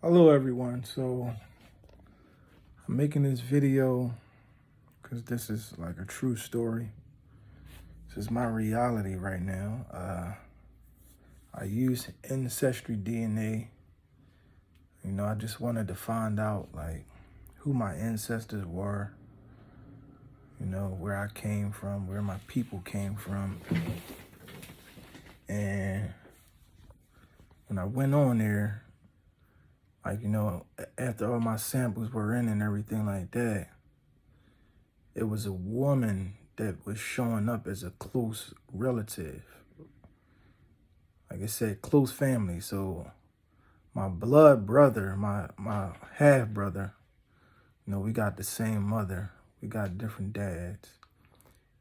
Hello everyone. So I'm making this video because this is like a true story. This is my reality right now. I use AncestryDNA. I just wanted to find out like who my ancestors were, where I came from, where my people came from. And when I went on there, after all my samples were in and everything like that, it was a woman that was showing up as a close relative. Like I said, close family. So my blood brother, my half brother, we got the same mother. We got different dads.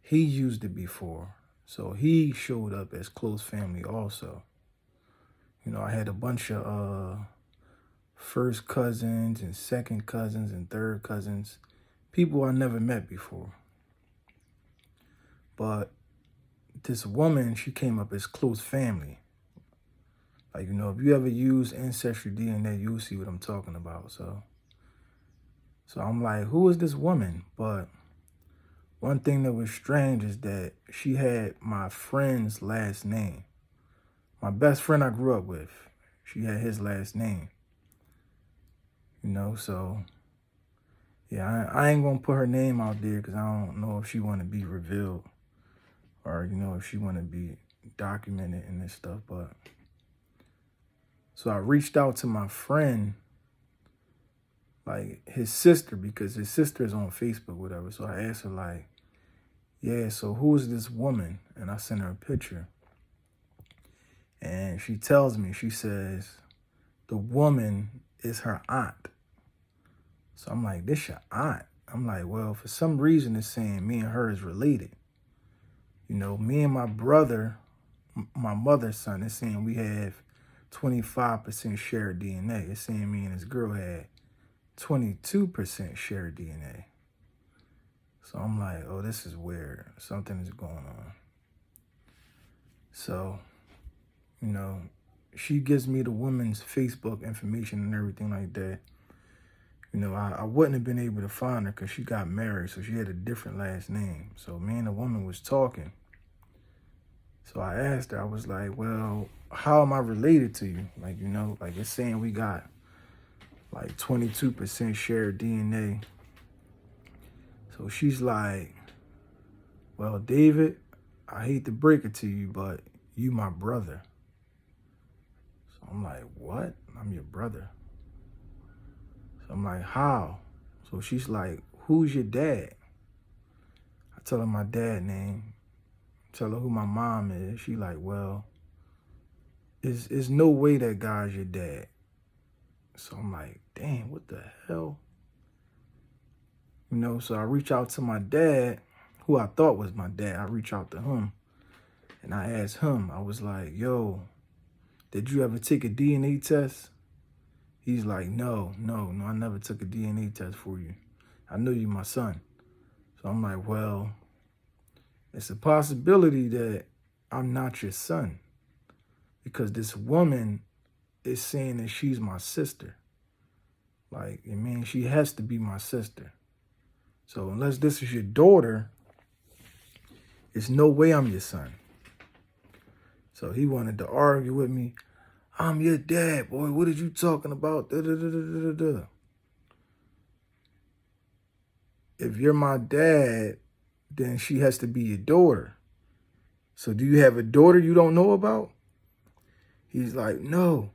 He used it before. So he showed up as close family also. I had a bunch of first cousins and second cousins and third cousins, people I never met before. But this woman, she came up as close family. Like, if you ever use AncestryDNA, you'll see what I'm talking about. So I'm like, who is this woman? But one thing that was strange is that she had my friend's last name. My best friend I grew up with, she had his last name. So yeah, I ain't gonna put her name out there because I don't know if she want to be revealed or, if she want to be documented and this stuff. But so I reached out to my friend, like his sister, because his sister is on Facebook, whatever. So I asked her like, yeah, so who is this woman? And I sent her a picture. And she tells me, she says, the woman is her aunt. So I'm like, this your aunt? I'm like, well, for some reason it's saying me and her is related. Me and my brother, my mother's son, it's saying we have 25% shared DNA. It's saying me and this girl had 22% shared DNA. So I'm like, oh, this is weird. Something is going on. So, she gives me the woman's Facebook information and everything like that. I wouldn't have been able to find her because she got married, so she had a different last name. So me and the woman was talking. So I asked her, I was like, well, how am I related to you? Like, like it's saying we got like 22% shared DNA. So she's like, well, David, I hate to break it to you, but you my brother. So I'm like, what? I'm your brother. So I'm like, how? So she's like, who's your dad? I tell her my dad name. Tell her who my mom is. She like, well, there's no way that guy's your dad. So I'm like, damn, what the hell? So I reach out to my dad, who I thought was my dad. I reach out to him and I asked him, I was like, yo, did you ever take a DNA test? He's like, no, I never took a DNA test for you. I knew you my son. So I'm like, well, it's a possibility that I'm not your son because this woman is saying that she's my sister. Like, she has to be my sister. So unless this is your daughter, there's no way I'm your son. So he wanted to argue with me. I'm your dad, boy. What are you talking about? Da, da, da, da, da, da. If you're my dad, then she has to be your daughter. So do you have a daughter you don't know about? He's like, no.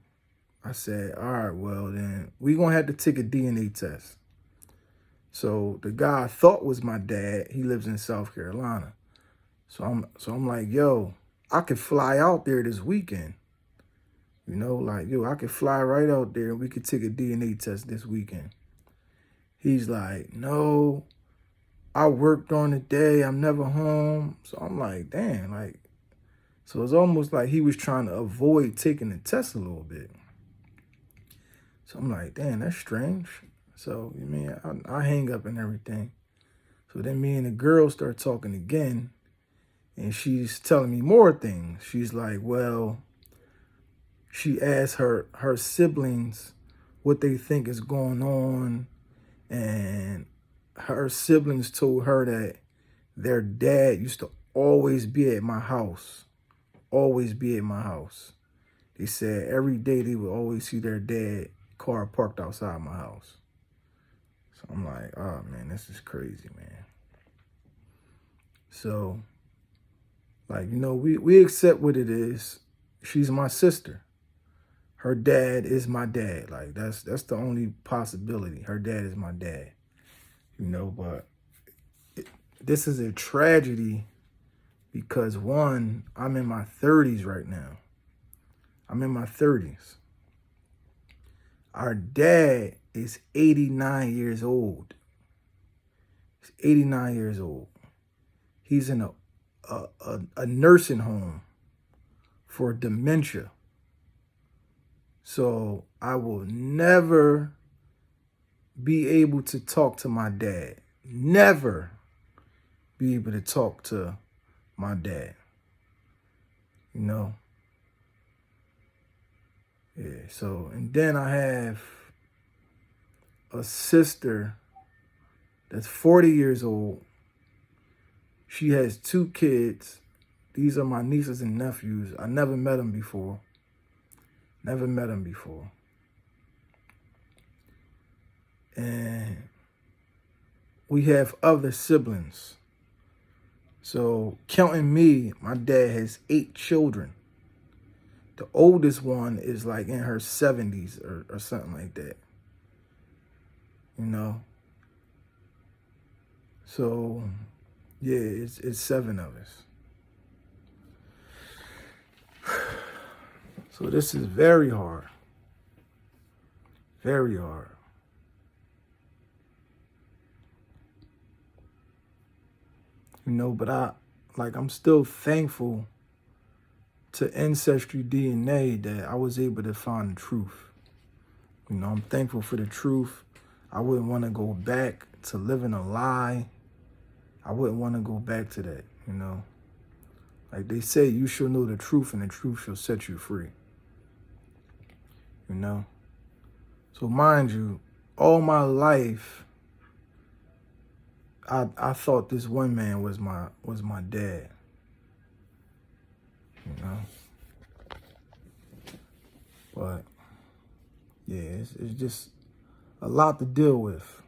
I said, all right, well, then we're going to have to take a DNA test. So the guy I thought was my dad, he lives in South Carolina. So I'm like, yo, I could fly out there this weekend. I could fly right out there and we could take a DNA test this weekend. He's like, no, I worked on the day. I'm never home. So I'm like, damn, so it's almost like he was trying to avoid taking the test a little bit. So I'm like, damn, that's strange. So, I hang up and everything. So then me and the girl start talking again, and she's telling me more things. She's like, well, she asked her siblings what they think is going on. And her siblings told her that their dad used to always be at my house. Always be at my house. They said every day they would always see their dad car parked outside my house. So I'm like, oh man, this is crazy, man. So, like, you know, we accept what it is. She's my sister. Her dad is my dad. Like, that's the only possibility. Her dad is my dad. You know, but this is a tragedy because, one, I'm in my 30s right now. I'm in my 30s. Our dad is 89 years old. He's 89 years old. He's in a nursing home for dementia. So I will never be able to talk to my dad. Never be able to talk to my dad. You know? Yeah, so, and then I have a sister that's 40 years old. She has 2 kids. These are my nieces and nephews. I never met them before. Never met them before. And we have other siblings. So counting me, my dad has 8 children. The oldest one is like in her 70s or something like that. You know? So, yeah, it's 7 of us. So this is very hard. Very hard. You know, but I'm still thankful to AncestryDNA that I was able to find the truth. You know, I'm thankful for the truth. I wouldn't want to go back to living a lie. I wouldn't want to go back to that, you know. Like they say, you shall know the truth and the truth shall set you free. You know. So mind you, all my life, I thought this one man was my dad. You know. But yeah, it's just a lot to deal with.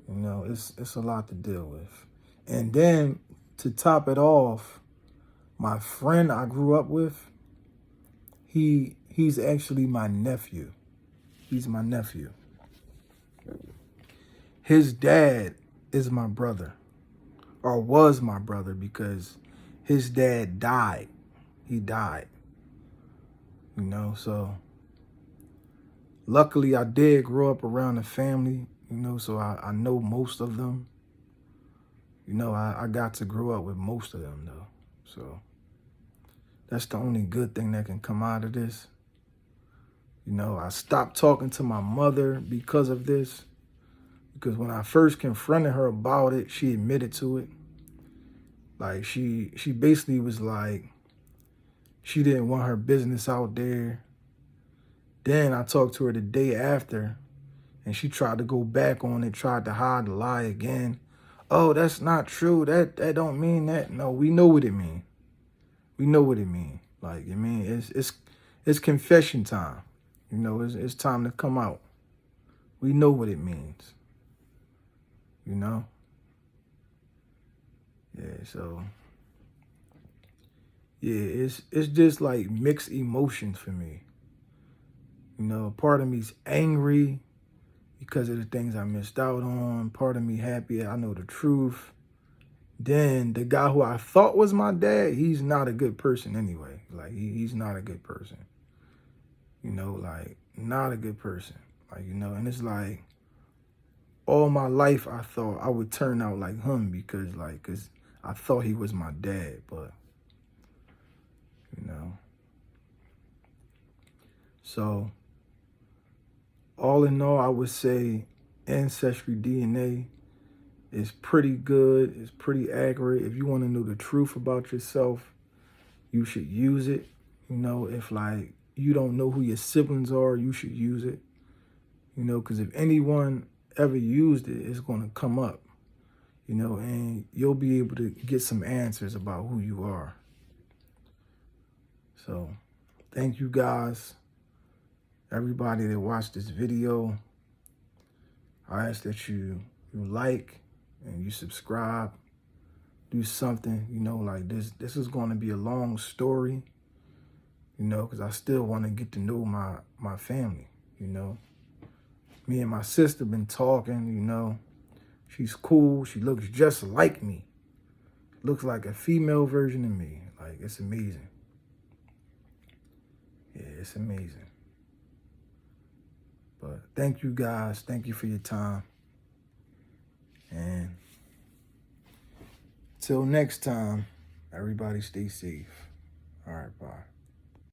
You know, it's a lot to deal with. And then to top it off, my friend I grew up with, he's actually my nephew. He's my nephew. His dad is my brother, or was my brother, because his dad died. He died. You know, so luckily I did grow up around the family, you know, so I know most of them. You know, I got to grow up with most of them, though. So that's the only good thing that can come out of this. You know, I stopped talking to my mother because of this. Because when I first confronted her about it, she admitted to it. Like, she basically was like, she didn't want her business out there. Then I talked to her the day after, and she tried to go back on it, tried to hide the lie again. Oh, that's not true. That don't mean that. No, we know what it means. We know what it means. Like, I mean, it's confession time. You know, it's time to come out. We know what it means. You know? Yeah, so yeah, it's just like mixed emotions for me. You know, part of me's angry because of the things I missed out on. Part of me happy I know the truth. Then the guy who I thought was my dad, he's not a good person anyway. Like, he's not a good person. You know, like, not a good person. Like, you know, and it's like, all my life I thought I would turn out like him because I thought he was my dad, but, you know. So, all in all, I would say AncestryDNA is pretty good. It's pretty accurate. If you want to know the truth about yourself, you should use it. You know, if like you don't know who your siblings are, you should use it. You know, because if anyone ever used it, it's going to come up, you know, and you'll be able to get some answers about who you are. So thank you guys, everybody that watched this video. I ask that you like and you subscribe, do something, you know, like this. This is going to be a long story, you know, because I still want to get to know my family, you know. Me and my sister been talking, you know. She's cool. She looks just like me. Looks like a female version of me. Like, it's amazing. Yeah, it's amazing. But thank you guys. Thank you for your time. And till next time, everybody stay safe. All right, bye.